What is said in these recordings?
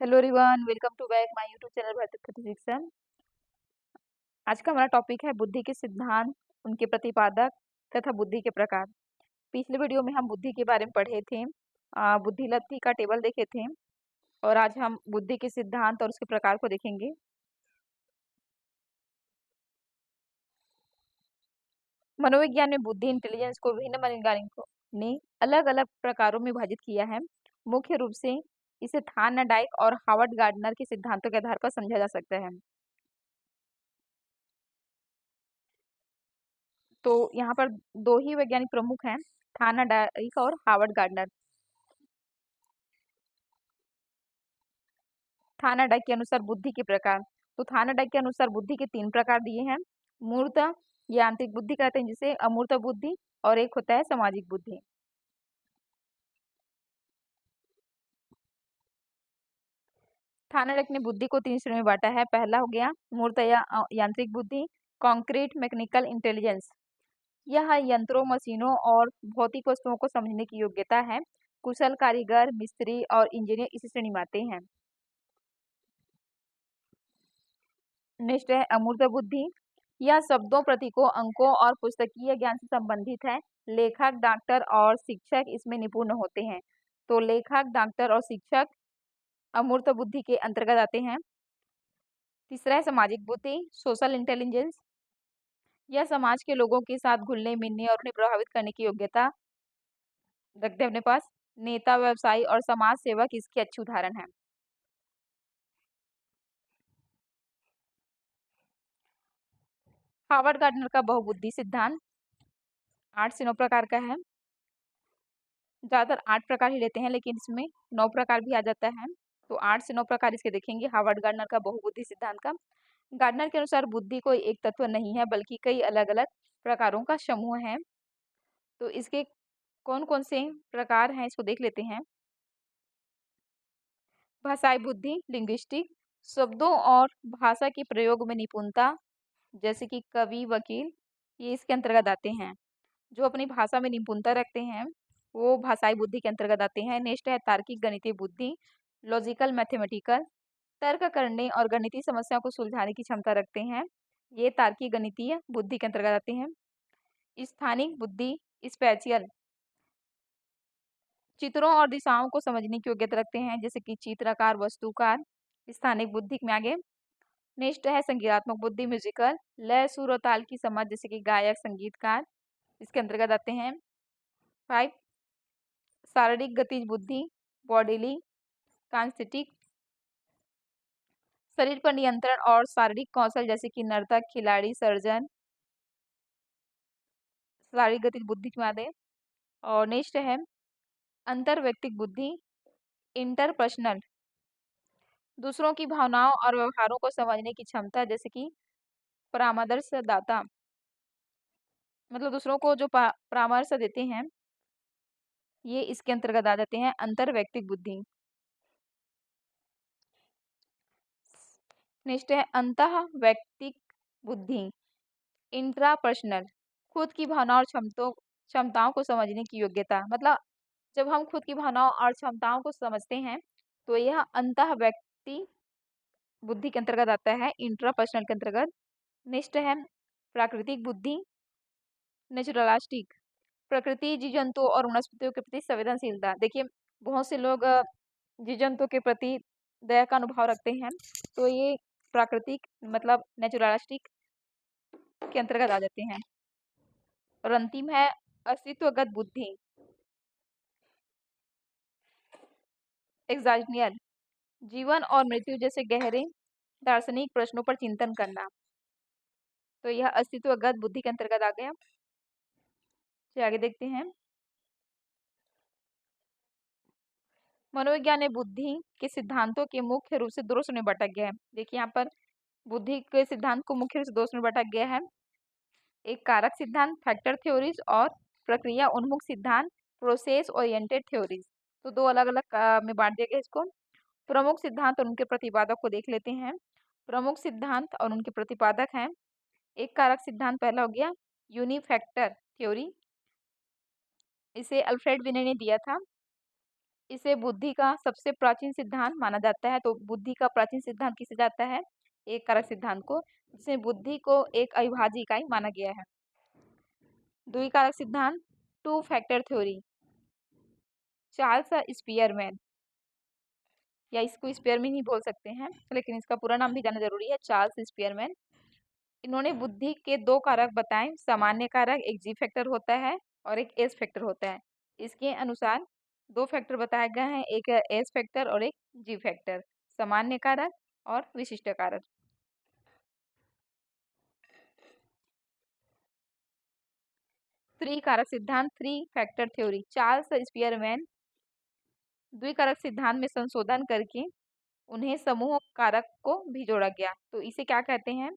Hello everyone, welcome to back my YouTube channel Bharatiya physics. आज का हमारा टॉपिक है बुद्धि के सिद्धांत, उनके प्रतिपादक तथा बुद्धि के प्रकार। पिछले वीडियो में हम बुद्धि के बारे में पढ़े थे, बुद्धि लब्धि का टेबल देखे थे और आज हम बुद्धि के सिद्धांत और उसके प्रकार को देखेंगे। मनोविज्ञान में बुद्धि इंटेलिजेंस को विभिन्न वैज्ञानिकों ने अलग अलग प्रकारों में विभाजित किया है। मुख्य रूप से इसे थार्नडाइक और हावर्ड गार्डनर के सिद्धांतों के आधार पर समझा जा सकता है। तो यहाँ पर दो ही वैज्ञानिक प्रमुख हैं, थार्नडाइक और हावर्ड गार्डनर। थार्नडाइक के अनुसार बुद्धि के प्रकार, तो थार्नडाइक के अनुसार बुद्धि के 3 प्रकार दिए हैं। मूर्त यांत्रिक बुद्धि कहते हैं जिसे, अमूर्त बुद्धि, और एक होता है सामाजिक बुद्धि। थार्नडाइक ने बुद्धि को 3 श्रेणी में बांटा है। पहला हो गया मूर्त या यांत्रिक बुद्धि, कॉन्क्रीट मैकेनिकल इंटेलिजेंस। यह यंत्रों, मशीनों और भौतिक वस्तुओं को समझने की योग्यता है। कुशल कारीगर, मिस्त्री और इंजीनियर इसी श्रेणी में आते हैं। नेक्स्ट है अमूर्त बुद्धि। यह शब्दों, प्रतीकों, अंकों और पुस्तकीय ज्ञान से संबंधित है। लेखक, डॉक्टर और शिक्षक इसमें निपुण होते हैं। तो लेखक, डॉक्टर और शिक्षक अमूर्त बुद्धि के अंतर्गत आते हैं। तीसरा है सामाजिक बुद्धि, सोशल इंटेलिजेंस। यह समाज के लोगों के साथ घुलने मिलने और उन्हें प्रभावित करने की योग्यता रखते हैं अपने पास। नेता, व्यवसायी और समाज सेवक इसके अच्छे उदाहरण हैं। हार्वर्ड गार्डनर का बहुबुद्धि सिद्धांत 8 से 9 प्रकार का है। ज्यादातर 8 प्रकार ही लेते हैं, लेकिन इसमें 9 प्रकार भी आ जाता है। तो 8 से 9 प्रकार इसके देखेंगे हार्वर्ड गार्डनर का बहुबुद्धि सिद्धांत का। गार्डनर के अनुसार बुद्धि कोई एक तत्व नहीं है, बल्कि कई अलग अलग प्रकारों का समूह है। तो इसके कौन कौन से प्रकार हैं इसको देख लेते हैं। भाषाई बुद्धि, लिंग्विस्टिक, शब्दों और भाषा के प्रयोग में निपुणता, जैसे कि कवि, वकील, ये इसके अंतर्गत आते हैं। जो अपनी भाषा में निपुणता रखते हैं वो भाषाई बुद्धि के अंतर्गत आते हैं। नेक्स्ट है तार्किक गणितीय बुद्धि, लॉजिकल मैथमेटिकल, तर्क करने और गणितीय समस्याओं को सुलझाने की क्षमता रखते हैं। ये तार्किक गणितीय बुद्धि के अंतर्गत आते हैं। स्थानिक बुद्धि, स्पेशियल, चित्रों और दिशाओं को समझने की योग्यता रखते हैं, जैसे कि चित्रकार, वस्तुकार, स्थानिक बुद्धि में आगे। नेक्स्ट है संगीतात्मक बुद्धि, म्यूजिकल, लय, सुर और ताल की समझ, जैसे कि गायक, संगीतकार, इसके अंतर्गत आते हैं। 5 शारीरिक गतिज बुद्धि, बॉडीली कांस्थिटिक, शरीर पर नियंत्रण और शारीरिक कौशल, जैसे कि नर्तक, खिलाड़ी, सर्जन, शारीरिक गतिज बुद्धि में आते हैं। और नेक्स्ट है अंतर्वैयक्तिक बुद्धि, इंटरपर्सनल, दूसरों की भावनाओं और व्यवहारों को समझने की क्षमता, जैसे कि परामर्शदाता, मतलब दूसरों को जो परामर्श देते हैं, ये इसके अंतर्गत आ जाते हैं अंतर्वैयक्तिक बुद्धि। नेक्स्ट है अंतः वैयक्तिक बुद्धि, इंट्रापर्सनल, खुद की भावनाओं और क्षमताओं को समझने की योग्यता। मतलब जब हम खुद की भावनाओं और क्षमताओं को समझते हैं तो यह अंतः व्यक्ति बुद्धि के अंतर्गत आता है, इंट्रापर्सनल के अंतर्गत। नेक्स्ट है प्राकृतिक बुद्धि, नेचुरलिस्टिक, प्रकृति, जीव जंतु और वनस्पतियों के प्रति संवेदनशीलता। देखिए बहुत से लोग जीव जंतु के प्रति दया का अनुभव रखते हैं, तो ये प्राकृतिक मतलब नेचुरलिस्टिक के अंतर्गत आ जाते हैं। और अंतिम है अस्तित्वगत बुद्धि, एग्जाइटनियल, जीवन और मृत्यु जैसे गहरे दार्शनिक प्रश्नों पर चिंतन करना। तो यह अस्तित्वगत बुद्धि के अंतर्गत आ गया। चलिए आगे देखते हैं। मनोविज्ञान में बुद्धि के सिद्धांतों के मुख्य रूप से 2 श्रेणी में बांटा गया है। देखिए यहाँ पर बुद्धि के सिद्धांत को मुख्य रूप से 2 श्रेणी में बांटा गया है। एक कारक सिद्धांत, फैक्टर थ्योरीज, और प्रक्रिया उन्मुख सिद्धांत, प्रोसेस ओरिएंटेड थ्योरीज। तो 2 अलग अलग में बांट दिया गया इसको। प्रमुख सिद्धांत और उनके प्रतिपादक को देख लेते हैं। प्रमुख सिद्धांत और उनके प्रतिपादक हैं। एक कारक सिद्धांत पहला हो गया यूनिफैक्टर थ्योरी, इसे अल्फ्रेड विने ने दिया था। इसे बुद्धि का सबसे प्राचीन सिद्धांत माना जाता है। तो बुद्धि का प्राचीन सिद्धांत किसे जाता है? एक कारक सिद्धांत को, जिसमें बुद्धि को एक अविभाज्य इकाई माना गया है। द्विकारक सिद्धांत, two factor theory, Charles Spearman, या इसको स्पीयरमैन ही बोल सकते हैं, लेकिन इसका पूरा नाम भी जानना जरूरी है, चार्ल्स स्पीयरमैन। इन्होंने बुद्धि के दो कारक बताए। सामान्य कारक एक जी फैक्टर होता है और एक एस फैक्टर होता है। इसके अनुसार दो फैक्टर बताए गए हैं, एक एस फैक्टर और एक जी फैक्टर, सामान्य कारक और विशिष्ट कारक। त्रिकारक सिद्धांत, three factor theory, Charles Spearman द्विकारक सिद्धांत में संशोधन करके उन्हें समूह कारक को भी जोड़ा गया, तो इसे क्या कहते हैं?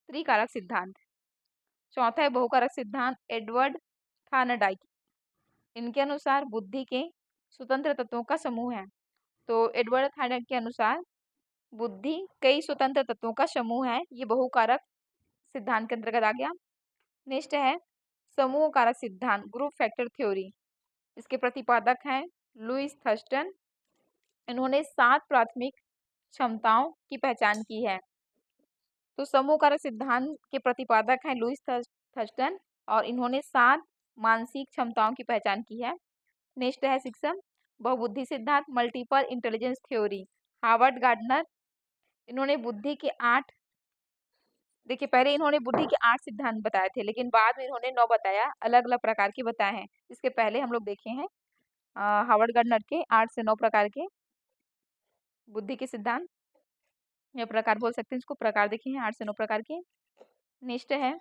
त्रिकारक सिद्धांत। चौथा है बहुकारक सिद्धांत, एडवर्ड थार्नडाइक। इनके अनुसार बुद्धि के स्वतंत्र तत्वों का समूह है। तो एडवर्ड थार्नडाइक के अनुसार बुद्धि कई स्वतंत्र तत्वों का समूह है। ये बहुकारक सिद्धांत के अंतर्गत आ गया। नेक्स्ट है समूह कारक सिद्धांत, ग्रुप फैक्टर थ्योरी। इसके प्रतिपादक हैं लुईस थर्स्टन। इन्होंने 7 प्राथमिक क्षमताओं की पहचान की है। तो समूह कारक सिद्धांत के प्रतिपादक हैं लुईस थर्स्टन और इन्होंने 7 मानसिक क्षमताओं की पहचान की है। नेक्स्ट है सिक्सम बहुबुद्धि सिद्धांत, multiple intelligence theory, Harvard gardener. इन्होंने बुद्धि के 8, देखिए पहले इन्होंने बुद्धि के 8 सिद्धांत बताए थे, लेकिन बाद में इन्होंने 9 बताया, अलग अलग प्रकार के बताए हैं। इसके पहले हम लोग देखे हैं हार्वर्ड गार्डनर के 8 से 9 प्रकार के बुद्धि के सिद्धांत या प्रकार बोल सकते हैं इसको, प्रकार देखे हैं 8 से 9 प्रकार के। नेक्स्ट है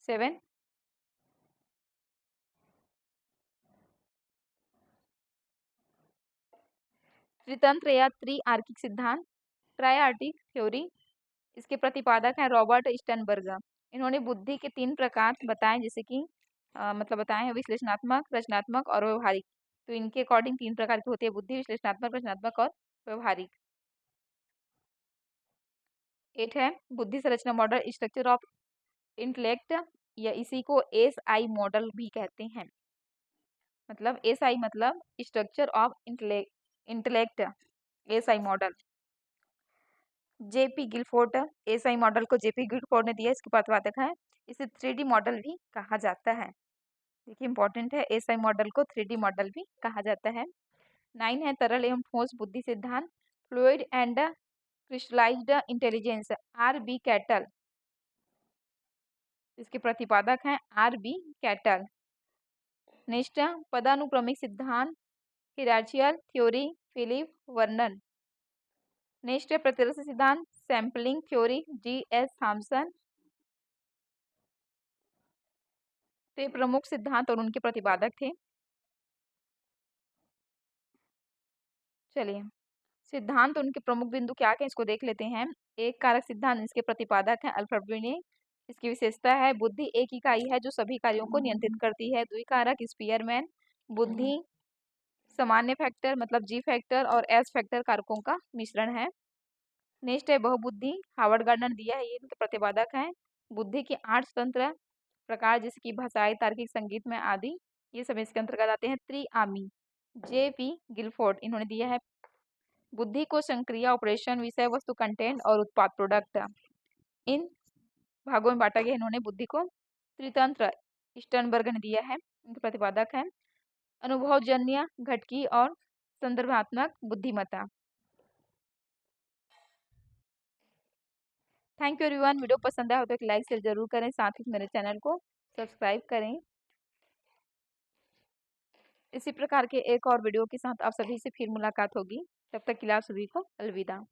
7 त्रितंत्र या त्रिआर्किक सिद्धांत, ट्राइआर्किक थ्योरी। इसके प्रतिपादक हैं रॉबर्ट स्टर्नबर्ग। इन्होंने बुद्धि के 3 प्रकार बताए, जैसे कि मतलब बताए हैं विश्लेषणात्मक, रचनात्मक और व्यवहारिक। तो इनके अकॉर्डिंग 3 प्रकार की होती है बुद्धि, विश्लेषणात्मक, रचनात्मक और व्यवहारिक। 8 है बुद्धि संरचना मॉडल, स्ट्रक्चर ऑफ इंटेलेक्ट, या इसी को एसआई मॉडल भी कहते हैं। मतलब एसआई मतलब structure of intellect, SI model. JP Guilford, SI model को जेपी गिलफोर्ड ने दिया, इसके प्रतिपादक है। इसे 3D मॉडल भी कहा जाता है। देखिए इंपॉर्टेंट है, एसआई मॉडल को 3D मॉडल भी कहा जाता है। 9 है तरल एवं ठोस बुद्धि सिद्धांत, fluid and crystallised intelligence, RB. Cattell. इसके प्रतिपादक हैं आर.बी. कैटल। नेक्स्ट पदानुक्रमिक सिद्धांत, hierarchical theory, Philip Vernon. Next है प्रत्यक्ष सिद्धांत, सैंपलिंग थ्योरी, जी.एस. थॉमसन। तो ये प्रमुख सिद्धांत और उनके प्रतिपादक थे। चलिए सिद्धांत उनके प्रमुख बिंदु क्या क्या इसको देख लेते हैं। एक कारक सिद्धांत, इसके प्रतिपादक हैं अल्फ्रेड ब्रूने। इसकी विशेषता है बुद्धि एक इकाई है जो सभी कार्यों को नियंत्रित करती है। द्विकारक स्पीयरमैन, बुद्धि सामान्य फैक्टर मतलब जी फैक्टर और एस फैक्टर कारकों का मिश्रण है। नेक्स्ट है बहुबुद्धि, हार्वर्ड गार्डनर दिया है, ये इनके प्रतिपादक हैं। बुद्धि के 8 स्वतंत्र प्रकार जैसे कि भाषाई, तार्किक, संगीत में आदि, ये सब इसके अंतर्गत आते हैं। त्रिआमी, जे.पी. गिलफोर्ड, इन्होंने दिया है बुद्धि को संक्रिया, ऑपरेशन, विषय वस्तु, कंटेंट और उत्पाद, प्रोडक्ट, इन भागों में बांटा गया। इन्होंने बुद्धि को त्रितंत्र, स्टर्नबर्ग ने दिया है, इनके प्रतिपादक हैं। अनुभवजन्य, घटकी और संदर्भात्मक बुद्धिमत्ता। Thank you everyone. वीडियो पसंद आया हो तो एक लाइक शेयर जरूर करें, साथ ही मेरे चैनल को सब्सक्राइब करें। इसी प्रकार के एक और वीडियो के साथ आप सभी से फिर मुलाकात होगी। तब तक के लिए आप सभी को अलविदा।